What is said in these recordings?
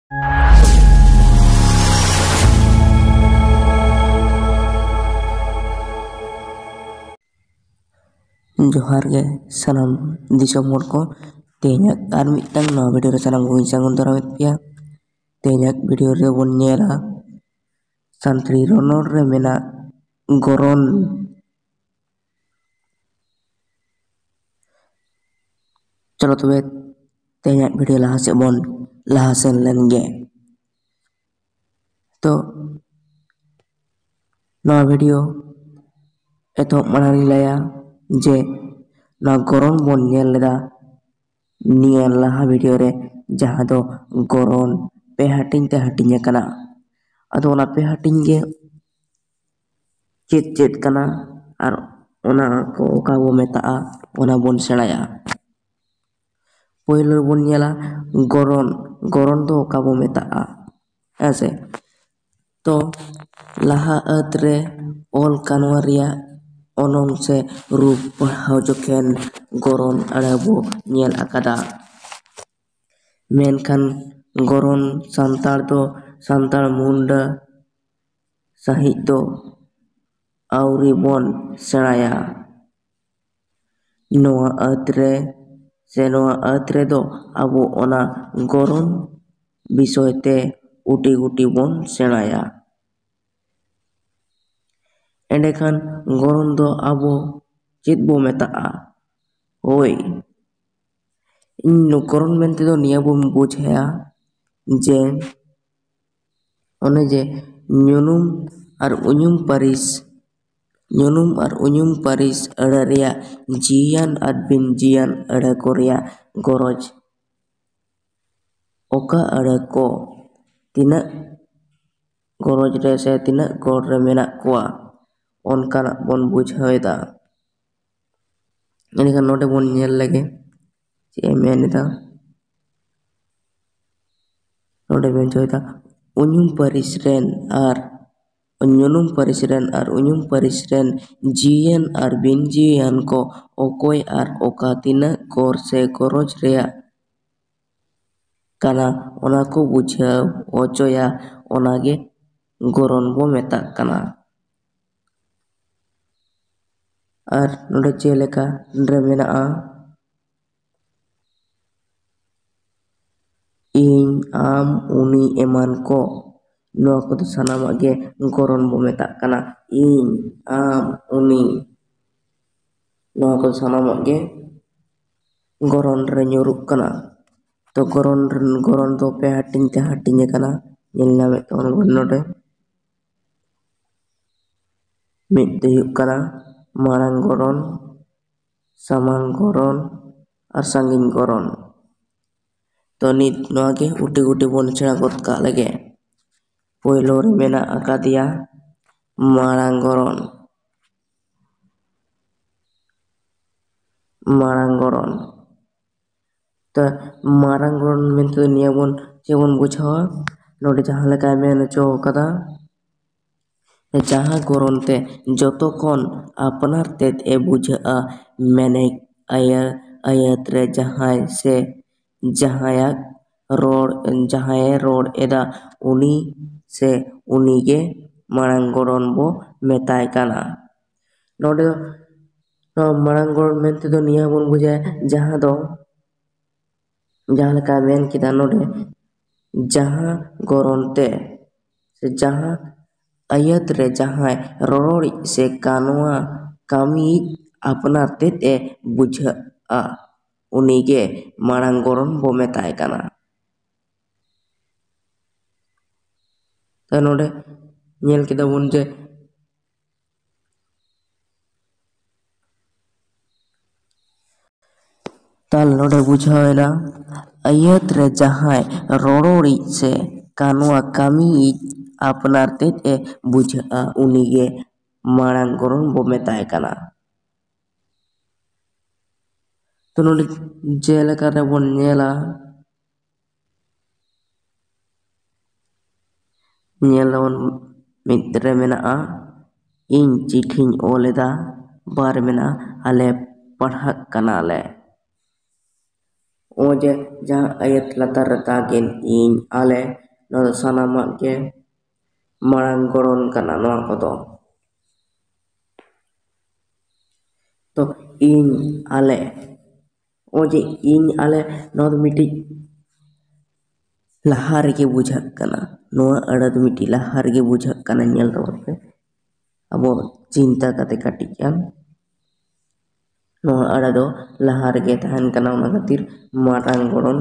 जोहार गे सानाम दिसोम हर को तेहኛक आर मिदटांग नवा भिडियो रे सानाम को सांगन दारामेद पेया। तेहኛक भिडियो रे बोन नेला सानताली रनड़ रे मेनाग गरन। चलो तबे तेहኛक भिडियो लाहा सेद बोन लाहा सेन लेन गे। तो नवा भिडियो एतहब माड़ांग लाया जे ना गरन बोन नेल लेदा निया लाहा भिडियो रे जहां दो गरन पे हाटिंग ते हाटिंग आकना। आदो ओना पे हाटिंग गे चेद चेद कना आर ओना को ओका बो मेताआ ओना बोन सेणाया। पहिलो बोन नेला गरन गरन दो ओका बो मेताआ हेसे। तो लाहा अत रे ऑल कानवा रिया ओनम से रूप पढ़ाव जोखेन गरन आड़ा बो नेल आकादा। मेनखान गरन सानतार दो सानतार मुंडा साहित दो आउरी बोन सेणाया। नोआ अत रे दो आबो ओना गरन विषय ते उटी उटी बोन सेणाया। एंडेखान गरन दो आबो चेद बो मेताआ होय इन गरन मेनते दो निया बो बुझाया जे ओने जे nyunum आर उñum पारिस आड़ा रिया जियान आर बिन जियान आड़ा को रिया गरज ओका आड़ा को तिना गरज रे से तिना गड़ रे मेनाक कोआ ओनकानाक बोन बुझावेदा। एंडेखान नोडे बोन नेल लेगे चेद ए मेनेदा। नोडे मेन जोइदा उñum पारिस रेन आर उñum पारिस रेन जियान आर बिन जियान को ओकोय आर ओका तिना गड़ से गरज रेया काना ओना को बुझाव ओचोया ओनागे गरन बो मेताग काना। आर नोडे चेलेका रे मेनाआ इन आम उनी एमान को नोआ को सानामाग गे गरन बो मेताग काना। इन आम उनी नोआ को सानामाग गे गरन रे ᱧᱩᱨᱩᱜ काना। तो गरन दो पे हाटिंग ते हाटिंग आकना नेल नामेद ताबोन बोन नोडे। मिद दो हुयुग काना मारांग गरन सामांग गरन आर सांगिन गरन। तो नित नोआ गे उटी उटी बोन सेणा गोद काग लेगे। पहिलो रे मेना आकादिया मारांग गरन तो मारांग गरन मेनते दो निया बोन चेद बोन बुझावा नोडे जहां लेका मेन होचो कादा जहां गरन ते जतो खन आपनार तेद ए बुझाआ मेने आयत रे जहां से जहायाक जहांए रोड़ एदा उनी से उनीगे मारांग गरन बो मेताय काना। नोडे दो मारांग गरन मेनते दो निया बोन बुझाया जहां दो जहां लेका मेन किदा नोडे जहां गरन ते से जहां आयत रे जहां रोड़िज से कानवा कामिज आपनार तेद ए बुझाआ उनीगे मारांग गरन बो मेताय काना। तो नोडे नेल केदा बोन जे ताल नोडे बुझावेना आयत रे जहां रोड़िज से कानवा कामिज आपनार तेद ए बुझाआ उनीगे मारांग गरन बो मेताय काना। तो नोडे जेलेका रे बोन नेला मिद रे मेनाआ इन चिठिन ओलेदा बार मेनाआ आले पढ़ाग कानाले ᱱᱚᱜᱼᱚᱭ ᱡᱮ ᱡᱟᱦᱟᱸ ᱟᱭᱟᱛ ᱞᱟᱛᱟᱨ ᱨᱮ ᱛᱟᱜᱤᱱ ᱤᱧ ᱟᱞᱮ ᱱᱚᱣᱟ ᱫᱚ ᱥᱟᱱᱟᱢᱟᱜ ᱜᱮ ᱢᱟᱲᱟᱝ ᱜᱚᱲᱚᱱ ᱠᱟᱱᱟ ᱱᱚᱣᱟ ᱠᱚᱫᱚ᱾ ᱛᱚ ᱤᱧ ᱟᱞᱮ ᱱᱚᱜᱼᱚᱭ ᱡᱮ ᱤᱧ ᱟᱞᱮ ᱱᱚᱣᱟ ᱫᱚ ᱢᱤᱫᱴᱤᱡ ᱞᱟᱦᱟ ᱨᱮᱜᱮ ᱵᱩᱡᱷᱟᱹᱜ ᱠᱟᱱᱟ, ᱱᱚᱣᱟ ᱟᱹᱲᱟᱹ ᱫᱚ ᱢᱤᱫᱴᱤᱡ ᱞᱟᱦᱟ ᱨᱮᱜᱮ ᱵᱩᱡᱷᱟᱹᱜ ᱠᱟᱱᱟ᱾ ᱧᱮᱞ ᱛᱟᱵᱚᱱ ᱯᱮ ᱟᱵᱚ ᱪᱤᱱᱛᱟᱹ ᱠᱟᱛᱮ ᱠᱟᱹᱴᱤᱡ ᱜᱟᱱ, ᱱᱚᱣᱟ ᱟᱹᱲᱟᱹ ᱫᱚ ᱞᱟᱦᱟ ᱨᱮᱜᱮ ᱛᱟᱦᱮᱱ ᱠᱟᱱᱟ, ᱚᱱᱟ ᱠᱷᱟᱹᱛᱤᱨ ᱢᱟᱲᱟᱝ ᱜᱚᱲᱚᱱ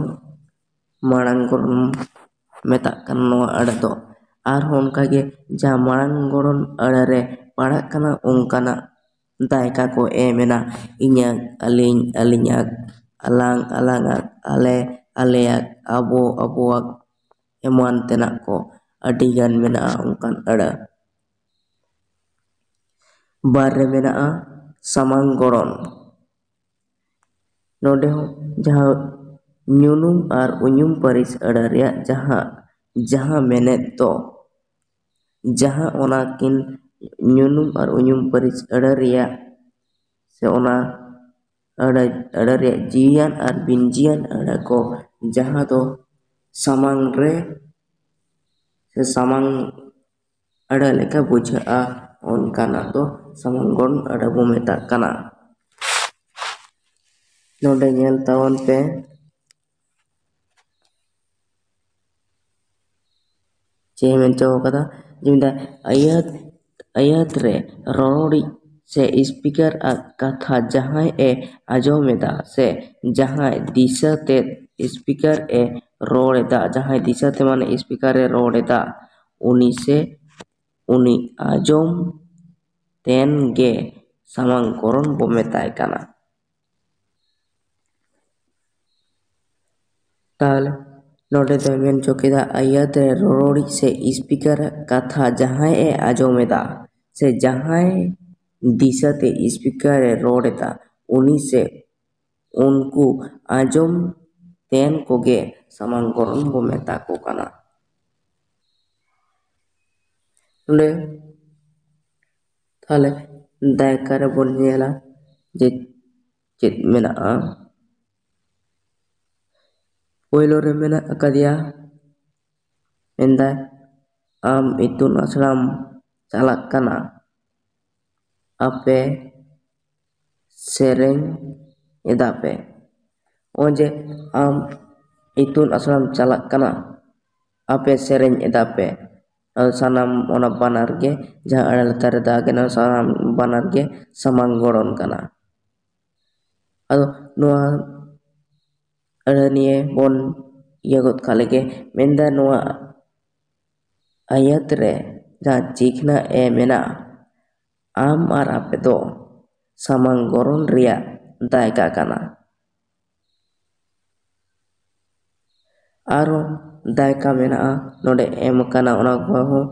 ᱢᱮᱛᱟᱜ ᱠᱟᱱᱟ ᱱᱚᱣᱟ ᱟᱹᱲᱟᱹ ᱫᱚ᱾ ᱟᱨᱦᱚᱸ ᱚᱱᱠᱟᱜᱮ ᱡᱟᱦᱟᱸ ᱢᱟᱲᱟᱝ ᱜᱚᱲᱚᱱ ᱟᱹᱲᱟᱹ ᱨᱮ ᱯᱟᱲᱟᱜ ᱠᱟᱱᱟ ᱚᱱᱠᱟᱱᱟᱜ ᱫᱟᱭᱠᱟ ᱠᱚ ᱮᱢᱮᱱᱟ, ᱤᱧᱟᱹᱜ, ᱟᱹᱞᱤᱧ, ᱟᱹᱞᱤᱧᱟᱜ, ᱟᱞᱟᱝ, ᱟᱞᱟᱝᱟᱜ, ᱟᱞᱮ, ᱟᱞᱮᱭᱟᱜ, ᱟᱵᱚ, ᱟᱵᱚᱣᱟᱜ, ᱮᱢᱟᱱ ᱛᱮᱱᱟᱜ ᱠᱚ ᱟᱹᱰᱤᱜᱟᱱ ᱢᱮᱱᱟᱜᱼᱟ ᱚᱱᱠᱟᱱ ᱟᱹᱲᱟᱹ᱾ ᱵᱟᱨ ᱨᱮ ᱢᱮᱱᱟᱜᱼᱟ ᱥᱟᱢᱟᱝ ᱜᱚᱲᱚᱱ᱾ ᱱᱚᱰᱮ ᱦᱚᱸ ᱡᱟᱦᱟᱸ ᱧᱩᱱᱩᱢ ᱟᱨ ᱩᱧᱩᱢ ᱯᱟᱹᱨᱤᱥ ᱟᱹᱲᱟᱹ ᱨᱮᱭᱟᱜ ᱡᱟᱦᱟᱸ ᱢᱮᱱᱮᱫ ᱫᱚ, ᱡᱟᱦᱟᱸ ᱚᱱᱟᱠᱤᱱ ᱧᱩᱱᱩᱢ ᱟᱨ ᱩᱧᱩᱢ ᱯᱟᱹᱨᱤᱥ ᱟᱹᱲᱟᱹ ᱨᱮᱭᱟᱜ ᱥᱮ ᱚᱱᱟ ᱟᱹᱲᱟᱹ ᱨᱮᱭᱟᱜ ᱡᱤᱣᱤᱭᱟᱱ ᱟᱨ ᱵᱤᱱ ᱡᱤᱣᱤᱭᱟᱱ ᱟᱹᱲᱟᱹ ko ᱡᱟᱦᱟᱸ ᱫᱚ ᱥᱟᱢᱟᱝ ᱨᱮ ᱥᱮ ᱥᱟᱢᱟᱝ ᱟᱹᱲᱟᱹ ᱞᱮᱠᱟ ᱵᱩᱡᱷᱟᱹᱜᱼᱟ, ᱚᱱᱠᱟᱱᱟᱜ ᱫᱚ ᱥᱟᱢᱟᱝ ᱜᱚᱲᱚᱱ ᱟᱹᱲᱟᱹ ᱵᱚ ᱢᱮᱛᱟᱜ ᱠᱟᱱᱟ᱾ ᱱᱚᱰᱮ ᱧᱮᱞ ᱛᱟᱵᱚᱱ ᱯᱮ ᱪᱮᱫ ᱢᱮᱱ ᱪᱚ ᱠᱟᱫᱟ, ᱡᱮ ᱟᱭᱟᱛ ᱨᱮ ᱨᱚᱲᱤᱡ ᱥᱮ ᱥᱯᱤᱠᱟᱨ ᱟᱜ ᱠᱟᱛᱷᱟ ᱡᱟᱦᱟᱸᱭ ᱮ ᱟᱸᱡᱚᱢᱮᱫᱟ ᱥᱮ ᱡᱟᱦᱟᱸᱭ ᱫᱤᱥᱟᱹᱛᱮ ᱥᱯᱤᱠᱟᱨ ᱮ ᱨᱚᱲ ᱮᱫᱟ, ᱡᱟᱦᱟᱸᱭ ᱫᱤᱥᱟᱹᱛᱮ ᱢᱟᱱᱮ ᱥᱯᱤᱠᱟᱨ ᱮ ᱨᱚᱲ ᱮᱫᱟ, ᱩᱱᱤ ᱟᱸᱡᱚᱢ ᱛᱮᱱ ᱜᱮ ᱥᱟᱢᱟᱝ ᱜᱚᱲᱚᱱ ᱵᱚ ᱢᱮᱛᱟᱭ ᱠᱟᱱᱟ᱾ ᱛᱟᱦᱞᱮ ᱱᱚᱰᱮ ᱫᱚᱭ ᱢᱮᱱ ᱪᱚ ᱠᱮᱫᱟ ᱟᱭᱟᱛ ᱨᱮ ᱨᱚᱲᱤᱡ ᱥᱮ ᱥᱯᱤᱠᱟᱨᱟᱜ ᱠᱟᱛᱷᱟ ᱡᱟᱦᱟᱸᱭ ᱮ ᱟᱸᱡᱚᱢᱮᱫᱟ ᱥᱮ ᱡᱟᱦᱟᱸᱭ ᱫᱤᱥᱟᱹᱛᱮ ᱥᱯᱤᱠᱟর ᱮ ᱨᱚᱲ ᱮᱫᱟ, ᱩᱱᱤ ᱥᱮ ᱩᱱᱠᱩ ᱟᱸᱡᱚᱢ ᱛᱮᱱ ᱠᱚᱜᱮ ᱥᱟᱢᱟᱝ ᱜᱚᱲᱚᱱ ᱵᱚ ᱢᱮᱛᱟ ᱠᱚ ᱠᱟᱱᱟ᱾ ᱚᱸᱰᱮ ᱛᱟᱦᱞᱮ ᱫᱟᱭᱠᱟ ᱨᱮᱵᱚᱱ ᱧᱮᱞᱟ ᱡᱮ ᱪᱮᱫ ᱢᱮᱱᱟᱜᱼᱟ᱾ ᱯᱳᱭᱞᱳ ᱨᱮ ᱢᱮᱱᱟᱜ ᱟᱠᱟᱫᱮᱭᱟ, ᱢᱮᱱᱫᱟᱭ ᱟᱢ ᱤᱛᱩᱱ ᱟᱥᱲᱟᱢ ᱪᱟᱞᱟᱜ ᱠᱟᱱᱟ, ᱟᱯᱮ ᱥᱮᱨᱮᱧ ᱮᱫᱟ ᱯᱮ᱾ ᱱᱚᱜᱼᱚᱭ ᱡᱮ ᱟᱢ ᱤᱛᱩᱱ ᱟᱥᱲᱟᱢ ᱪᱟᱞᱟᱜ ᱠᱟᱱᱟ, ᱟᱯᱮ ᱥᱮᱨᱮᱧ ᱮᱫᱟ ᱯᱮ, ᱥᱟᱱᱟᱢ ᱚᱱᱟ ᱵᱟᱱᱟᱨ ᱜᱮ ᱡᱟᱦᱟᱸ ᱟᱹᱲᱟᱹ ᱞᱟᱛᱟᱨ ᱨᱮ ᱫᱟᱜᱮᱱᱟ ᱥᱟᱱᱟᱢ ᱵᱟᱱᱟᱨ ᱜᱮ ᱥᱟᱢᱟᱝ ᱜᱚᱲᱚᱱ ᱠᱟᱱᱟ᱾ ᱟᱫᱚ ᱱᱚᱣᱟ ᱟᱹᱲᱟᱹ ᱱᱤᱭᱮ ᱵᱚᱱ ᱤᱭᱟᱹ ᱜᱚᱫ ᱠᱟᱜ ᱞᱮᱜᱮ, ᱢᱮᱱᱫᱟ ᱱᱚᱣᱟ ᱟᱭᱟᱛ ᱨᱮ ᱡᱟᱦᱟᱸ ᱪᱤᱠᱷᱱᱟᱹ ᱮ ᱢᱮᱱᱟᱜ, ᱟᱢ ᱟᱨ ᱟᱯᱮ ᱫᱚ ᱥᱟᱢᱟᱝ ᱜᱚᱲᱚᱱ ᱨᱮᱭᱟᱜ ᱫᱟᱭᱠᱟ ᱠᱟᱱᱟ᱾ ᱟᱨᱦᱚᱸ ᱫᱟᱭᱠᱟ ᱢᱮᱱᱟᱜᱼᱟ ᱱᱚᱰᱮ ᱮᱢ ᱠᱟᱱᱟ, ᱚᱱᱟ ᱠᱚᱦᱚᱸ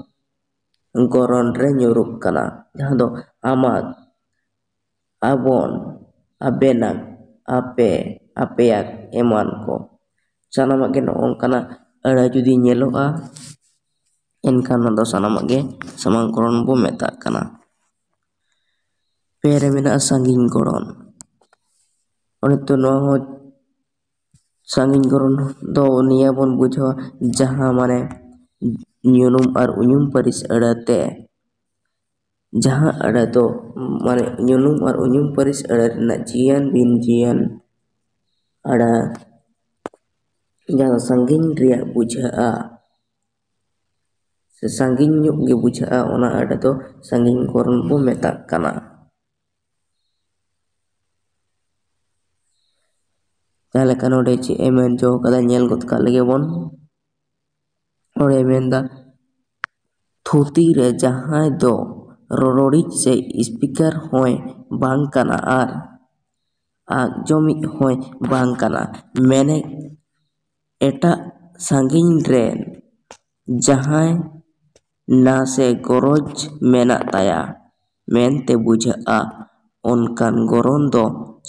ᱜᱚᱨᱚᱱ ᱨᱮ ᱧᱩᱨᱩᱜ ᱠᱟᱱᱟ, ᱡᱟᱦᱟᱸ ᱫᱚ ᱟᱢᱟᱜ, ᱟᱵᱚᱱ, ᱟᱵᱮᱱᱟᱜ, ᱟᱯᱮ, ᱟᱯᱮᱭᱟᱜ, ᱮᱢᱟᱱ ᱠᱚ ᱥᱟᱱᱟᱢᱟᱜ ᱜᱮ ᱱᱚᱝᱠᱟᱱᱟᱜ ᱟᱹᱲᱟᱹ ᱡᱩᱫᱤ ᱧᱮᱞᱚᱜᱼᱟ, ᱮᱱᱠᱷᱟᱱ ᱚᱱᱟ ᱫᱚ ᱥᱟᱱᱟᱢᱟᱜ ᱜᱮ ᱥᱟᱢᱟᱝ ᱜᱚᱲᱚᱱ ᱵᱚ ᱢᱮᱛᱟᱜ ᱠᱟᱱᱟ᱾ ᱯᱮ ᱨᱮ ᱢᱮᱱᱟᱜᱼᱟ ᱥᱟᱺᱜᱤᱧ ᱜᱚᱲᱚᱱ᱾ ᱚᱱᱮ ᱛᱚ ᱱᱚᱣᱟ ᱦᱚᱸ ᱥᱟᱺᱜᱤᱧ ᱜᱚᱲᱚᱱ ᱫᱚ ᱱᱤᱭᱟᱹ ᱵᱚᱱ ᱵᱩᱡᱷᱟᱹᱣᱟ ᱡᱟᱦᱟᱸ ᱢᱟᱱᱮ ᱧᱩᱱᱩᱢ ᱟᱨ ᱩᱧᱩᱢ ᱯᱟᱹᱨᱤᱥ ᱟᱹᱲᱟᱹᱛᱮ, ᱡᱟᱦᱟᱸ ᱟᱹᱲᱟᱹ ᱫᱚ ᱢᱟᱱᱮ ᱧᱩᱱᱩᱢ ᱟᱨ ᱩᱧᱩᱢ ᱯᱟᱹᱨᱤᱥ ᱟᱹᱲᱟᱹ ᱨᱮᱱᱟᱜ ᱡᱤᱭᱟᱹᱱ ᱵᱤᱱ ᱡᱤᱭᱟᱹᱱ ᱟᱹᱲᱟᱹ ᱡᱟᱦᱟᱸ ᱥᱟᱺᱜᱤᱧ ᱨᱮᱭᱟᱜ ᱵᱩᱡᱷᱟᱹᱜᱼᱟ ᱥᱮ ᱥᱟᱺᱜᱤᱧ ᱧᱚᱜ ᱜᱮ ᱵᱩᱡᱷᱟᱹᱜᱼᱟ, ᱚᱱᱟ ᱟᱹᱲᱟᱹ ᱫᱚ ᱥᱟᱺᱜᱤᱧ ᱜᱚᱲᱚᱱ ᱵᱚ ᱢᱮᱛᱟᱜ ᱠᱟᱱᱟ᱾ ᱡᱟᱦᱟᱸ ᱞᱮᱠᱟ ᱱᱚᱰᱮ ᱪᱮᱫ ᱮ ᱢᱮᱱ ᱪᱚ ᱠᱟᱫᱟ ᱧᱮᱞ ᱜᱚᱫ ᱠᱟᱜ ᱞᱮᱜᱮ ᱵᱚᱱ᱾ ᱱᱚᱰᱮ ᱢᱮᱱᱫᱟ ᱛᱷᱩᱛᱤ ᱨᱮ ᱡᱟᱦᱟᱸᱭ ᱫᱚ ᱨᱚᱨᱚᱲᱤᱡ ᱥᱮ ᱥᱯᱤᱠᱟᱨ ᱦᱚᱸᱭ ᱵᱟᱝ ᱠᱟᱱᱟ ᱟᱨ ᱟᱸᱡᱚᱢᱤᱡ ᱦᱚᱸᱭ ᱵᱟᱝ ᱠᱟᱱᱟ, ᱢᱮᱱᱮᱫ ᱮᱴᱟᱜ ᱥᱟᱺᱜᱤᱧ ᱨᱮᱱ ᱡᱟᱦᱟᱸᱭ ᱱᱟᱥᱮ ᱜᱚᱨᱚᱡᱽ ᱢᱮᱱᱟᱜ ᱛᱟᱭᱟ ᱢᱮᱱᱛᱮ ᱵᱩᱡᱷᱟᱹᱜᱼᱟ, ᱚᱱᱠᱟᱱ ᱜᱚᱲᱚᱱ ᱫᱚ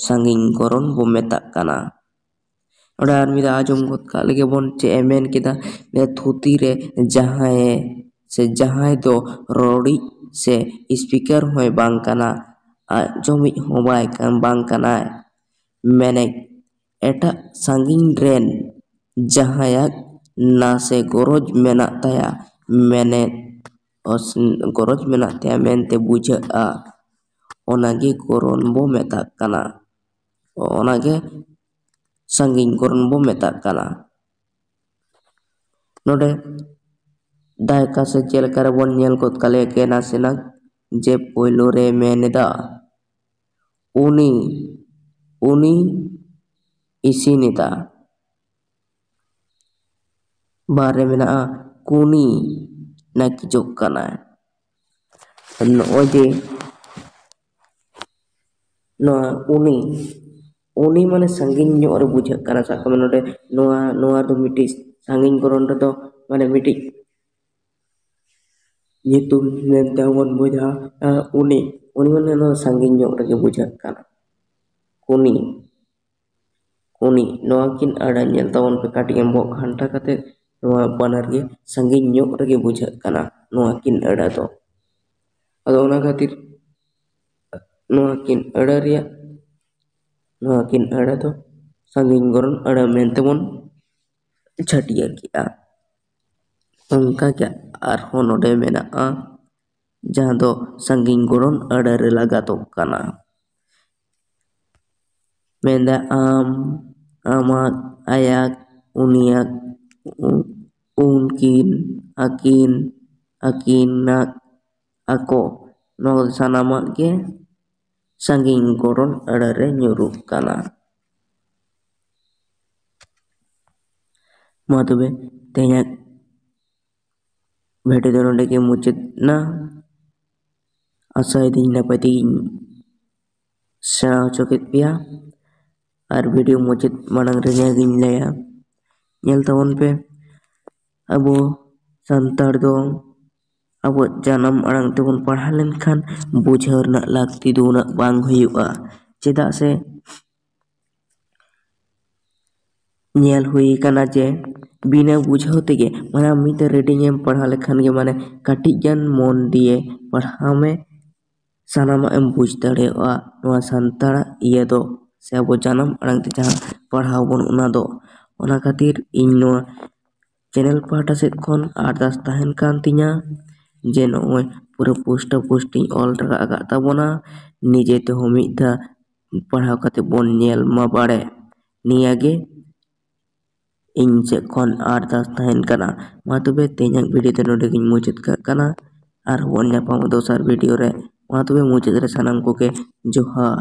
ᱥᱟᱺᱜᱤᱧ ᱜᱚᱲᱚᱱ ᱵᱚ ᱢᱮᱛᱟᱜ ᱠᱟᱱᱟ᱾ ᱱᱚᱰᱮ ᱟᱨ ᱢᱤᱫ ᱫᱷᱟᱣ ᱟᱸᱡᱚᱢ ᱜᱚᱫ ᱠᱟᱜ ᱞᱮᱜᱮ ᱵᱚᱱ ᱪᱮᱫ ᱮ ᱢᱮᱱ ᱠᱮᱫᱟ, ᱛᱷᱩᱛᱤ ᱨᱮ ᱡᱟᱦᱟᱸᱭ ᱫᱚ ᱨᱚᱲᱤᱡ ᱥᱮ ᱥᱯᱤᱠᱟᱨ ᱦᱚᱸᱭ ᱵᱟᱝ ᱠᱟᱱᱟ, ᱟᱸᱡᱚᱢᱤᱡ ᱦᱚᱸ ᱵᱟᱝ ᱠᱟᱱᱟᱭ, ᱢᱮᱱᱮᱫ ᱮᱴᱟᱜ ᱥᱟᱺᱜᱤᱧ ᱨᱮᱱ ᱡᱟᱦᱟᱸᱭᱟᱜ ᱱᱟᱥᱮ ᱜᱚᱨᱚᱡᱽ ᱢᱮᱱᱟᱜ ᱛᱟᱭᱟ ᱢᱮᱱᱛᱮ ᱵᱩᱡᱷᱟᱹᱜᱼᱟ, ᱚᱱᱟᱜᱮ ᱜᱚᱨᱚᱱ ᱵᱚ ᱢᱮᱛᱟᱜ ᱠᱟᱱᱟ, ᱚᱱᱟᱜᱮ ᱥᱟᱺᱜᱤᱧ ᱜᱚᱨᱚᱱ ᱵᱚ ᱢᱮᱛᱟᱜ ᱠᱟᱱᱟ᱾ ᱱᱚᱰᱮ ᱫᱟᱭᱠᱟ ᱥᱮ ᱪᱮᱫ ᱞᱮᱠᱟ ᱨᱮᱵᱚᱱ ᱧᱮᱞ ᱜᱚᱫ ᱠᱟᱞᱮ ᱜᱮ ᱱᱟᱥᱮᱱᱟᱜ ᱡᱮ ᱯᱳᱭᱞᱳ ᱨᱮ ᱢᱮᱱᱮᱫᱟ ᱩᱱᱤ ᱤᱥᱤᱱᱮᱫᱟ, ᱵᱟᱨ ᱨᱮ ᱢᱮᱱᱟᱜᱼᱟ ᱠᱩᱱᱤ ᱱᱟᱹᱠᱤᱡᱚᱜ ᱠᱟᱱᱟᱭ᱾ ᱱᱚᱜᱼᱚᱭ ᱡᱮ ᱱᱚᱣᱟ ᱩᱱᱤ ᱢᱟᱱᱮ ᱥᱟᱺᱜᱤᱧ ᱧᱚᱜ ᱨᱮ ᱵᱩᱡᱷᱟᱹᱜ ᱠᱟᱱᱟ᱾ ᱥᱟᱵ ᱠᱟᱜ ᱢᱮ ᱱᱚᱰᱮ ᱱᱚᱣᱟ ᱫᱚ ᱢᱤᱫᱴᱤᱡ ᱥᱟᱺᱜᱤᱧ ᱜᱚᱨᱚᱱ ᱨᱮᱫᱚ ᱢᱟᱱᱮ ᱢᱤᱫᱴᱤᱡ ᱧᱩᱛᱩᱢ ᱢᱮᱱᱛᱮ ᱵᱚᱱ ᱵᱩᱡᱷᱟ ᱩᱱᱤ ᱢᱟᱱᱮ ᱱᱚᱣᱟ ᱥᱟᱺᱜᱤᱧ ᱧᱚᱜ ᱨᱮᱜᱮ ᱵᱩᱡᱷᱟᱹᱜ ᱠᱟᱱᱟ, ᱠᱩᱱᱤ ᱱᱚᱣᱟ ᱠᱤᱱ ᱟᱹᱲᱟᱹ ᱧᱮᱞ ᱛᱟᱵᱚᱱ ᱯᱮ ᱠᱟᱹᱴᱤᱡ ᱮᱢ ᱵᱚᱜ ᱜᱷᱟᱱᱴᱟ ᱠᱟᱛᱮᱫ, ᱱᱚᱣᱟ ᱵᱟᱱᱟᱨ ᱜᱮ ᱥᱟᱺᱜᱤᱧ ᱧᱚᱜ ᱨᱮᱜᱮ ᱵᱩᱡᱷᱟᱹᱜ ᱠᱟᱱᱟ ᱱᱚᱣᱟ ᱠᱤᱱ ᱟᱹᱲᱟᱹ ᱫᱚ᱾ ᱟᱫᱚ ᱚᱱᱟ ᱠᱷᱟᱹᱛᱤᱨ ᱱᱚᱣᱟ ᱠᱤᱱ ᱟᱹᱲᱟᱹ ᱫᱚ ᱥᱟᱺᱜᱤᱧ ᱜᱚᱨᱚᱱ ᱟᱹᱲᱟᱹ ᱢᱮᱱᱛᱮᱵᱚᱱ ᱪᱷᱟᱹᱴᱤᱭᱟᱹᱨ ᱠᱮᱜᱼᱟ᱾ ᱚᱱᱠᱟᱜᱮ ᱟᱨᱦᱚᱸ ᱱᱚᱰᱮ ᱢᱮᱱᱟᱜᱼᱟ ᱡᱟᱦᱟᱸ ᱫᱚ ᱥᱟᱺᱜᱤᱧ ᱜᱚᱨᱚᱱ ᱟᱹᱲᱟᱹ ᱨᱮ ᱞᱟᱜᱟᱛᱚᱜ ᱠᱟᱱᱟ᱾ ᱢᱮᱱᱫᱟ ᱟᱢ, ᱟᱢᱟᱜ, ᱟᱭᱟᱜ, ᱩᱱᱤᱭᱟᱜ, ᱩᱱᱠᱤᱱ, ᱟᱹᱠᱤᱱ, ᱟᱹᱠᱤᱱᱟᱜ, ᱟᱠᱚ, ᱱᱚᱣᱟ ᱥᱟᱱᱟᱢᱟᱜ ᱜᱮ ᱥᱟᱺᱜᱤᱧ ᱜᱚᱨᱚᱱ ᱟᱹᱲᱟᱹ ᱨᱮ ᱧᱩᱨᱩᱜ ᱠᱟᱱᱟ᱾ ᱢᱟ ᱛᱚᱵᱮ ᱛᱮᱦᱮᱧᱟᱜ ᱵᱷᱤᱰᱤᱭᱳ ᱫᱚ ᱱᱚᱰᱮ ᱜᱮ ᱢᱩᱪᱟᱹᱫ ᱱᱟ᱾ ᱟᱥᱟᱭᱫᱟᱹᱧ ᱱᱟᱯᱟᱭ ᱛᱮᱜᱮᱧ ᱥᱮᱬᱟ ᱦᱚᱪᱚ ᱠᱮᱫ ᱯᱮᱭᱟ᱾ ᱟᱨ ᱵᱷᱤᱰᱤᱭᱳ ᱢᱩᱪᱟᱹᱫ ᱢᱟᱲᱟᱝ ᱨᱮ ᱱᱤᱭᱟᱹᱜᱤᱧ ᱞᱟᱹᱭᱟ, ᱧᱮᱞ ᱛᱟᱵᱚᱱ ᱯᱮ ᱟᱵᱚ ᱥᱟᱱᱛᱟᱲ ᱫᱚ ᱟᱵᱚᱣᱟᱜ ᱡᱟᱱᱟᱢ 아ᱲᱟᱝ ᱛᱮᱵᱚᱱ ᱯᱟᱲᱦᱟᱣ ᱞᱮᱱᱠᱷᱟᱱ ᱵᱩᱡᱷᱟᱹᱣ ᱨᱮᱱᱟᱜ ᱞᱟᱹᱠᱛᱤ ᱫᱚ ᱩᱱᱟᱹᱜ ᱵᱟᱝ ᱦᱩᱭᱩᱜᱼᱟ᱾ ᱪᱮᱫᱟᱜ ᱥᱮ ᱧᱮᱞ ᱦᱩᱭ ᱠᱟᱱᱟ ᱡᱮ ᱵᱤᱱᱟᱹ ᱵᱩᱡᱷᱟᱹᱣ ᱛᱮᱜᱮ ᱢᱟᱱᱮ ᱢᱤᱫᱴᱮᱱ ᱨᱤᱰᱤᱝ ᱮᱢ ᱯᱟᱲᱦᱟᱣ ᱞᱮᱠᱷᱟᱱ ᱜᱮ ᱢᱟᱱᱮ ᱠᱟᱹᱴᱤᱡ ᱜᱟᱱ ᱢᱚᱱ ᱫᱤᱭᱮ ᱯᱟᱲᱦᱟᱣ ᱢᱮ, ᱥᱟᱱᱟᱢᱟᱜ ᱮᱢ ᱵᱩᱡᱽ ᱫᱟᱲᱮᱭᱟᱜᱼᱟ ᱱᱚᱣᱟ ᱥᱟᱱᱛᱟᱲᱟᱜ ᱫᱚ, ᱥᱮ ᱟᱵᱚ ᱡᱟᱱᱟᱢ ᱟᱲᱟᱝ ᱛᱮ ᱡᱟᱦᱟᱸ ᱯᱟᱲᱦᱟᱣ ᱵᱚᱱ ᱚᱱᱟ ᱫᱚ᱾ ᱚᱱᱟ ᱠᱷᱟᱹᱛᱤᱨ ᱤᱧ ᱱᱚᱣᱟ ᱪᱮᱱᱮᱞ ᱯᱟᱦᱴᱟ ᱥᱮᱫ ᱠᱷᱚᱱ ᱟᱨᱫᱟᱥ ᱛᱟᱦᱮᱱ ᱠᱟᱱ ᱛᱤᱧᱟ ᱡᱮ ᱱᱚᱜᱼᱚᱭ ᱯᱩᱨᱟᱹ ᱯᱩᱥᱴᱟᱹ ᱯᱩᱥᱴᱤᱧ ᱚᱞ ᱨᱟᱠᱟᱵ ᱟᱠᱟᱫ ᱛᱟᱵᱚᱱᱟ, ᱱᱤᱡᱮ ᱛᱮᱦᱚᱸ ᱢᱤᱫ ᱫᱷᱟᱣ ᱯᱟᱲᱦᱟᱣ ᱠᱟᱛᱮᱫ ᱵᱚᱱ ᱧᱮᱞ ᱢᱟ ᱵᱟᱲᱮ, ᱱᱤᱭᱟᱹᱜᱮ ᱤᱧ ᱥᱮᱫ ᱠᱷᱚᱱ ᱟᱨᱫᱟᱥ ᱛᱟᱦᱮᱱ ᱠᱟᱱᱟ᱾ ᱢᱟ ᱛᱚᱵᱮ ᱛᱮᱦᱮᱧᱟᱜ ᱵᱷᱤᱰᱤᱭᱳ ᱫᱚ ᱱᱚᱰᱮ ᱜᱤᱧ ᱢᱩᱪᱟᱹᱫ ᱠᱟᱜ ᱠᱟᱱᱟ, ᱟᱨ ᱵᱚᱱ ᱧᱟᱯᱟᱢᱟ ᱫᱚᱥᱟᱨ ᱵᱷᱤᱰᱤᱭᱳ ᱨᱮ᱾ ᱢᱟ ᱛᱚᱵᱮ ᱢᱩᱪᱟᱹᱫ ᱨᱮ ᱥᱟᱱᱟᱢ ᱠᱚᱜᱮ ᱡᱚᱦᱟᱨ᱾